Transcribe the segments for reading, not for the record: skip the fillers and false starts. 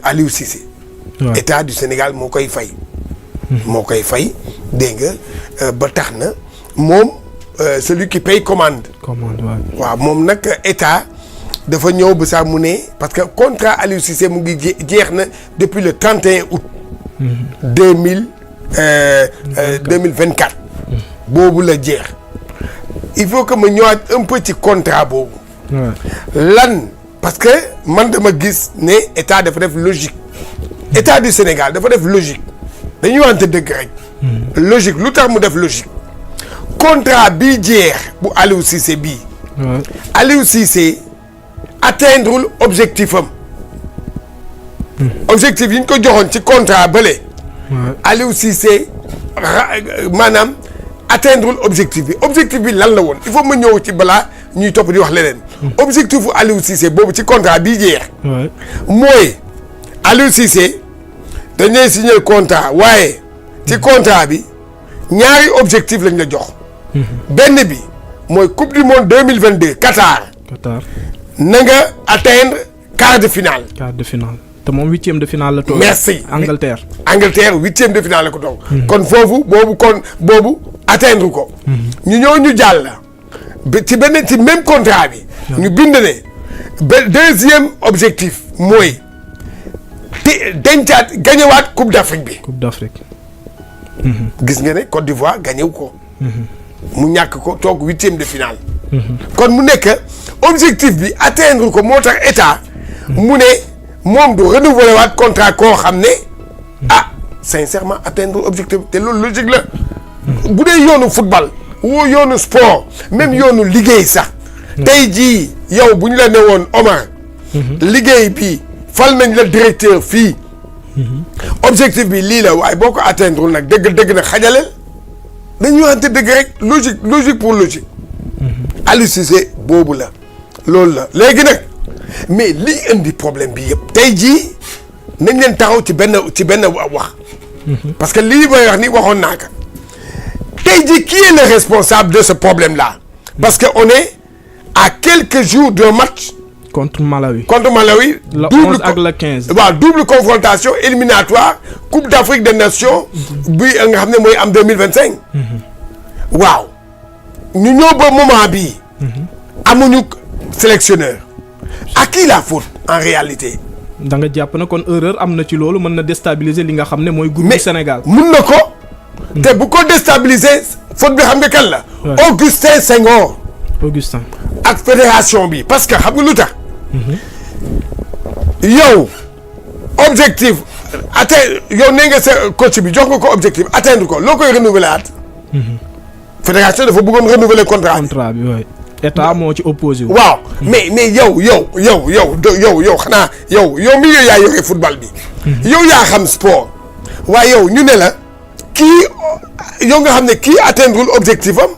Aliou Cissé. État du Sénégal moo koy fay. moo koy fay dégg nga ba tax na moom celui qui paye commande. waaw moom nag état dafa ñëw ba sax mu ne parce que contrat Aliou Cissé mu ngi jeex na depuis le 31 août. 2024. boobu la jeex. il faut que ma ñëwaat un peu ci contrat boobu. lan parce que man dama gis ne état dafa def logique. état du Sénégal dafa def logique dañuy wante dëgg rek. logique lu tax mu def logique. contrat bii jeex bu Aliou Cissé bii. Aliou Cissé atteindrewul objectif am. objectif yi ñu ko joxoon ci contrat bële. Aliou Cissé maanaam atteindrewul objectif bi lan la woon il faut ma ñëw ci balaa ñuy topp di wax leneen. objectif bu Aliou Cissé boobu ci contrat bii jeex. mooy Aliou Cissé dañuy signer contrat waaye ci contrat bi ñaari objectif lañ la jox. benn bi mooy coupe du monde 2022 Qatar. na nga atteindre quart de finale. te moom 8e de finale la toog. merci Angleterre 8e de finale la ko toog. kon foofu boobu atteindre ko. ñu ñëw ñu jàll. ci même contrat bi. ñu bind ne deuxième objectif mooy dencaat gañewaat coupe d'Afrique bi. gis nga ne Côte d'Ivoire gañew ko. mu ñàkk ko toog 8e de finale. kon mu nekk objectif bi atteindre ko moo tax état. mu ne moom du renouveler waat contrat koo xam ne sincèrement atteindre objectif te loolu logique la. bu dee yoonu football woo yoonu sport même yoonu liggéey sax. tey jii yow bu ñu la ne woon Omar. liggéey bi fal nañ la directeur fii. objectif bi lii la waaye boo ko atteindre nag dëgg nag xajaleel dañuy waxante dëgg rek logique pour logique. Aliou Cissé boobu la loolu la léegi nag mais lii indi problème bi yëpp tey jii nañ leen taxaw ci benn wax. parce que lii may wax ni waxoon naa ko tey jii qui est le responsable de ce problème là. parce que on est à quelques jours d'un match. contre Malawi. le 11 ak le 15. waaw double confrontation éliminatoire Coupe d'Afrique des Nations. bi nga xam ne mooy am 2025. waaw ñu ñëw ba moment bii. amuñu sélectionneur. à qui la faute en réalité. da nga jàpp na kon erreur am na ci loolu mën na déstabiliser li nga xam ne mooy. groupe Sénégal mun na ko. te bu ko déstabiliser faute bi xam nga kan la. Augustin Senghor. ak fédération bi parce que xam nga lu tax. yow objectif yow nee nga sa coach bi jox nga ko objectif atteindre ko loo koy renouveler at. fédération dafa bëggoon renouveler contrat bi waay. état moo ci opposé wu. waaw mais yow xanaa yow mi yaa yore football bi. yow yaa xam sport. waaye yow ñu ne la kii yow nga xam ne kii atteindre objectif am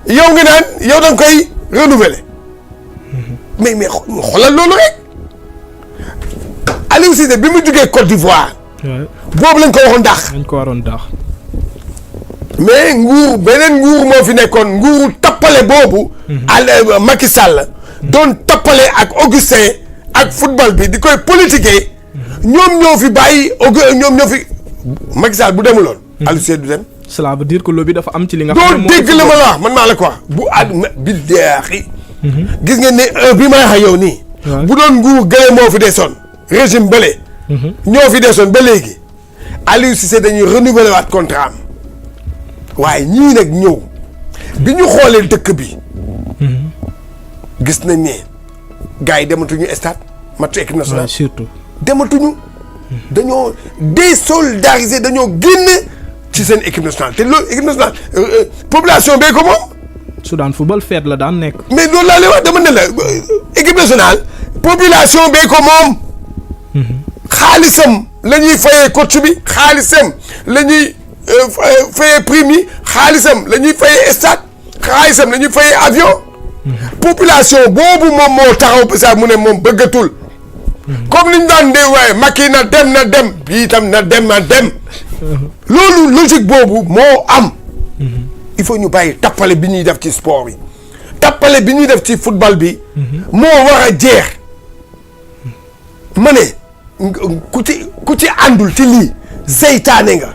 yow nga naan yow da nga koy renouveler. mais xoolal loolu rek Aliou Cissé bi mu jógee Côte d'Ivoire. boobu lañ ko waroon dàq. mais beneen nguur moo fi nekkoon nguuru tappale boobu. Macky Sall. doon tappale ak Augustin ak football bi di koy politiquer. ñoom ñoo fi bàyyi Macky Sall bu demuloon. Aliou Cissé du dem. cela veut dire que lobby dafa am ci li nga. xam ne doo dégg la ma la wax man maa la ko wax bu bi deexi gis ngeen ne bi may wax yow nii. bu doon nguur gële moo fi desoon régime bële. ñoo fi desoon ba léegi Aliou Cissé dañuy renouveler waat contrat am waaye ñii nag ñëw bi ñu xoolee dëkk bi. gis nañ ne gars yi dematuñu stade match équipe nationale. surtout dematuñu. dañoo désolidariser dañoo génn ci seen équipe nationale te loolu équipe nationale population bee ko moom. Soudan football fête la daan nekk. mais loolu laa lay wax dama ne la équipe nationale population bee ko moom. xaalisam la ñuy fayee coach bi xaalisam la ñuy fayee prime yi xaalisam la ñuy fayee stade xaalisam la ñuy fayee avion. population boobu moom moo taxaw ba sax mu ne moom bëggatul. comme ni ñu daan dee waaye Macky na dem bii itam na dem. loolu logique boobu moo am. il faut ñu bàyyi tappale bi ñuy def ci sport bi tappale bi ñuy def ci football bi. moo war a jeex. ma ne ku ci àndul ci lii seytaane nga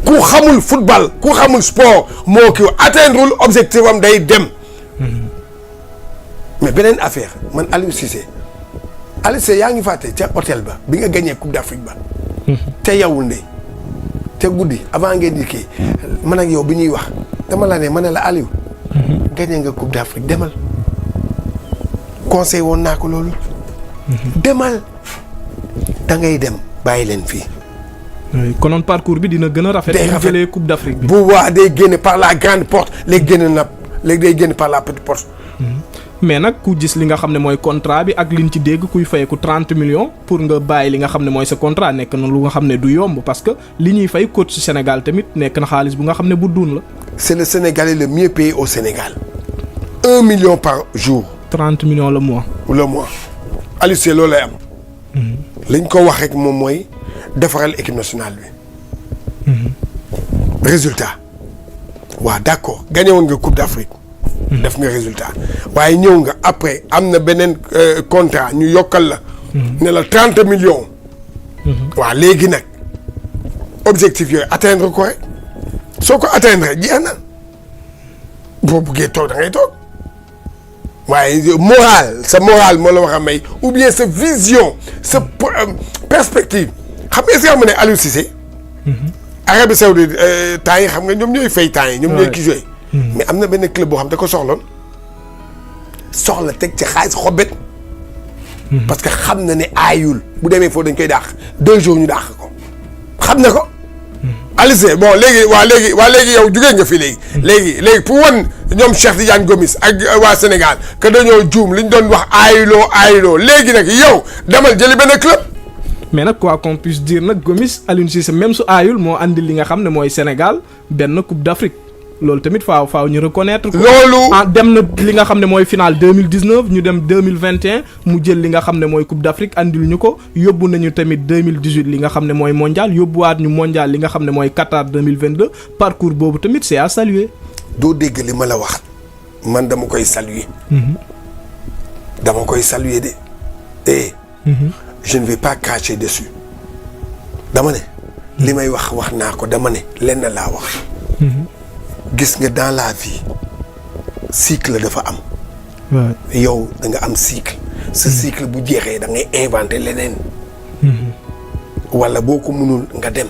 ku xamul football ku xamul sport moo kii atteindre objectif am day dem. mais beneen affaire man Aliou Cissé yaa ngi fàtte ca hôtel ba bi nga gagné Coupe d'Afrique ba. te Yaoundé te guddi avant ngeen di kii man ak yow bi ñuy wax dama la ne ma ne la Aliou. gagné nga Coupe d'Afrique demal. conseil woon naa ko loolu. demal da ngay dem bàyyi leen fii. konoon parcours bi dina gën a rafet. day rafet jëlee Coupe d'Afrique bi. bu waa day génne par la grande porte léegi day génn par la petite porte. mais nag ku gis li nga xam ne mooy contrat bi ak liñ ci dégg kuy fayeku 30 millions pour nga bàyyi li nga xam ne mooy sa contrat nekk na lu nga xam ne du yomb parce que li ñuy fay coach ci Sénégal tamit nekk na xaalis bu nga xam ne bu duun la. c'est le Sénégalais le mieux payé au Sénégal. 1 million par jour. 30 millions le mois. Aliou Cissé loolu lay am. liñ ko wax rek moom mooy defaral équipe nationale bi. résultat waaw d'accord gagné woon nga Coupe d'Afrique. def nga résultat waaye ñëw nga après am na beneen contrat ñu yokkal la. ne la 30 millions. waaw léegi nag objectif yooyu atteindre ko rek soo ko atteindre jeex na boo buggee toog da ngay toog waaye sa moral moo la wax a may ou bien sa vision sa perspective xam nga est-ce que xam nga ne Aliou Cissé. Arabie Saoudite temps yi xam nga ñoom ñooy fay temps yi. ñoom ñooy ki joué. mais am na benn club boo xam da ko soxla teg ci xaalis xobet. parce que xam na ne aayul bu demee foofu dañ koy dàq 2 jours ñu dàq ko xam na ko. Aliou Cissé bon léegi yow jugee nga fi léegi pour wan ñoom Cheikh Tidiane Gomis ak waa Sénégal que dañoo juum li ñu doon wax aayuloo léegi nag yow demal jëli benn club. mais nag quoi qu'on puisse dire nag Gomis Aliou Cissé même su aayul moo andi li nga xam ne mooy Sénégal benn Coupe d'Afrique loolu tamit faaw ñu reconnaître ko. loolu dem na li nga xam ne mooy finale 2019 ñu dem 2021 mu jël li nga xam ne mooy Coupe d'Afrique andil ñu ko yóbbu nañu tamit 2018 li nga xam ne mooy mondial yóbbuwaat ñu mondial li nga xam ne mooy Qatar 2022 parcours boobu tamit c'est à saluer. doo dégg li ma la wax man dama koy saluer. dama koy saluer de je ne vais pas cracher dessus dama ne li may wax naa ko dama ne lenn laa wax. gis nga dans la vie cycle dafa am. yow da nga am cycle. sa cycle bu jeexee da ngay inventer leneen. wala boo ko mënul nga dem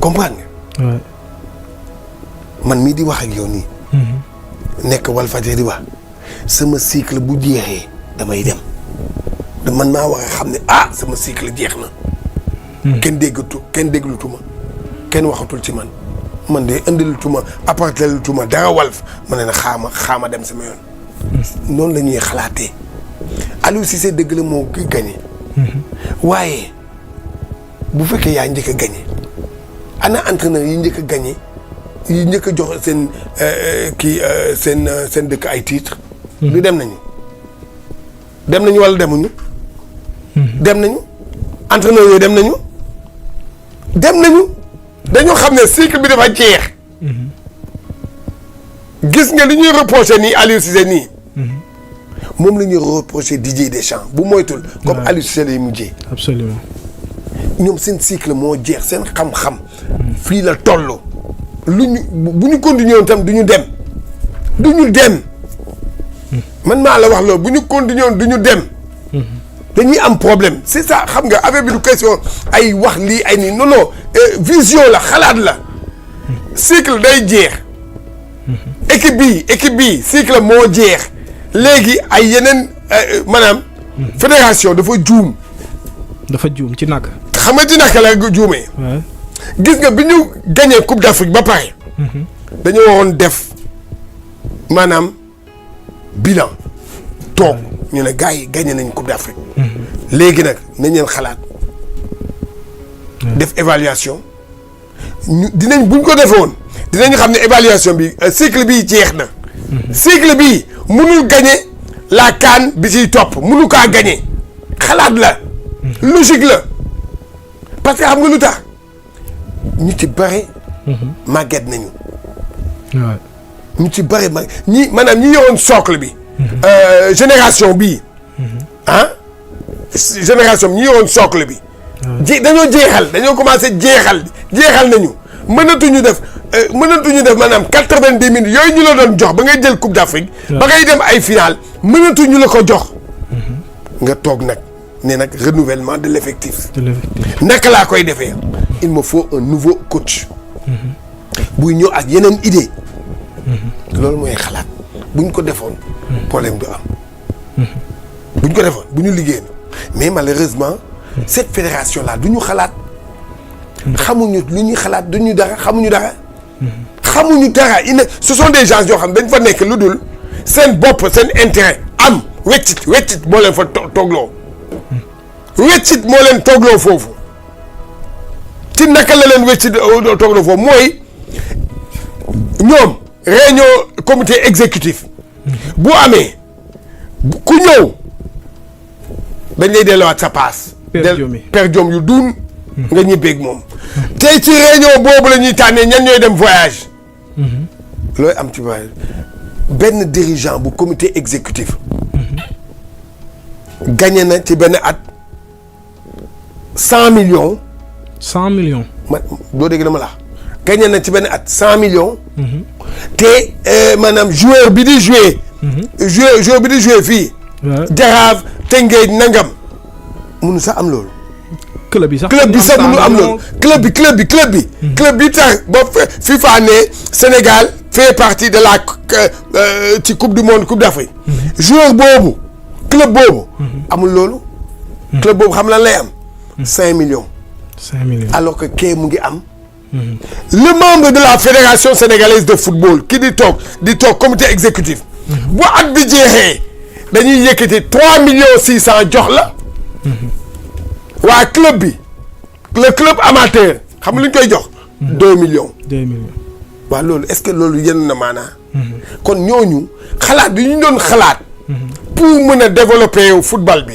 comprendre nga. man mii di wax ak yow nii. nekk Walfadjri di wax sama cycle bu jeexee damay dem. man maa war a xam ne sama cycle jeex na. kenn déggatuma kenn waxatul ci man de indilatuma apportelatuma dara Walf ma ne na xaama dem sama yoon. noonu la ñuy xalaatee Aliou Cissé dëgg la moo koy gagné. waaye bu fekkee yaa njëkk a gagné ana entraîneur yi njëkk a gagné yi njëkk a jox seen seen dëkk ay titre du dem nañu wala demuñu. dem nañu entraîneur yooyu dem nañu dañoo xam ne cycle bi dafa jeex. gis nga li ñuy reproché nii Aliou Cissé nii. moom la ñuy reproché Didier Deschamps bu moytul. comme Aliou Cissé lay mujjee. absolument. ñoom seen cycle moo jeex seen xam-xam. fii la toll. bu ñu continué woon tam du ñu dem. man maa la wax loolu bu ñu continué woon du ñu dem. dañuy am problème c'est ça xam nga affaire bi du question ay wax lii ay nii non vision la xalaat la cycle day jeex équipe bii cycle moo jeex léegi ay yeneen maanaam fédération dafa juum ci naka xam nga ci naka la juumee gis nga bi ñu gagné Coupe d'Afrique ba pare dañu waroon def maanaam bilan toog ñu ne gars yi gagné nañ Coupe d'Afrique léegi nag nañ leen xalaat def évaluation buñ ko defoon dinañ xam ne évaluation bi cycle bi jeex na cycle bi mënul gagné la CAN bi ciy topp mënu kaa gagné xalaat la logique la parce que xam nga lu tax ñu ci bëri màgget nañu ñu ci bëri maanaam ñi yoroon socle bi génération bii génération ñi yoroon socle bi. dañoo jeexal dañoo commencé jeexal nañu mënatuñu def maanaam 90 minutes yooyu ñu la doon jox ba ngay jël coupe d'Afrique. ba ngay dem ay final mënatuñu la ko jox. nga toog nag ne nag renouvellement de l'effectif. naka laa koy defee il me faut un nouveau coach. buy ñëw ak yeneen idée. loolu mooy xalaat buñ ko defoon. problème du am. buñ ko defoon bu ñu liggéey mais malheureusement cette fédération là du ñu xalaat. xamuñu lu ñuy xalaat duñu dara xamuñu dara. xamuñu dara ce sont des gens yoo xam dañ fa nekk lu dul seen bopp seen intérêt am weccit moo leen fa toogloo. weccit moo leen toogloo foofu ci naka la leen weccit toogloo foofu mooy ñoom réunion comité exécutif bu amee ku ñëw dañ lay delluwaat sa paas. per diem yu duun nga ñibbeeg moom. tey ci réunion boobu la ñuy tànnee ñan ñooy dem voyage. looy am ci voyage benn dirigeant bu comité exécutif. gagné na ci benn at 100 millions. 100 millions. man doo dégg dama la gagné na ci benn at 100 millions. te maanaam joueur bi di jouer. joueur bi di jouer fii. Jaraaf Tëngéej nangam munu sax am loolu. club bi sax munu am loolu. club bi tax ba FIFA ne Sénégal fait partie de la ci coupe du monde coupe d'Afrique. joueur boobu club boobu. amul loolu. club boobu xam lan lay am. 5 millions. 5 millions alors que kee mu ngi am. le membre de la fédération sénégalaise de football ki di toog comité exécutif. bu at bi jeexee dañuy yëkkati 3 millions 600 jox la. waa club bi le club amateur xam nga lu ñu koy jox. 2 millions. 2 millions. waaw loolu est-ce que loolu yenn na maanaa. kon ñooñu xalaat bi ñu doon xalaat. pour mën a développer football bi.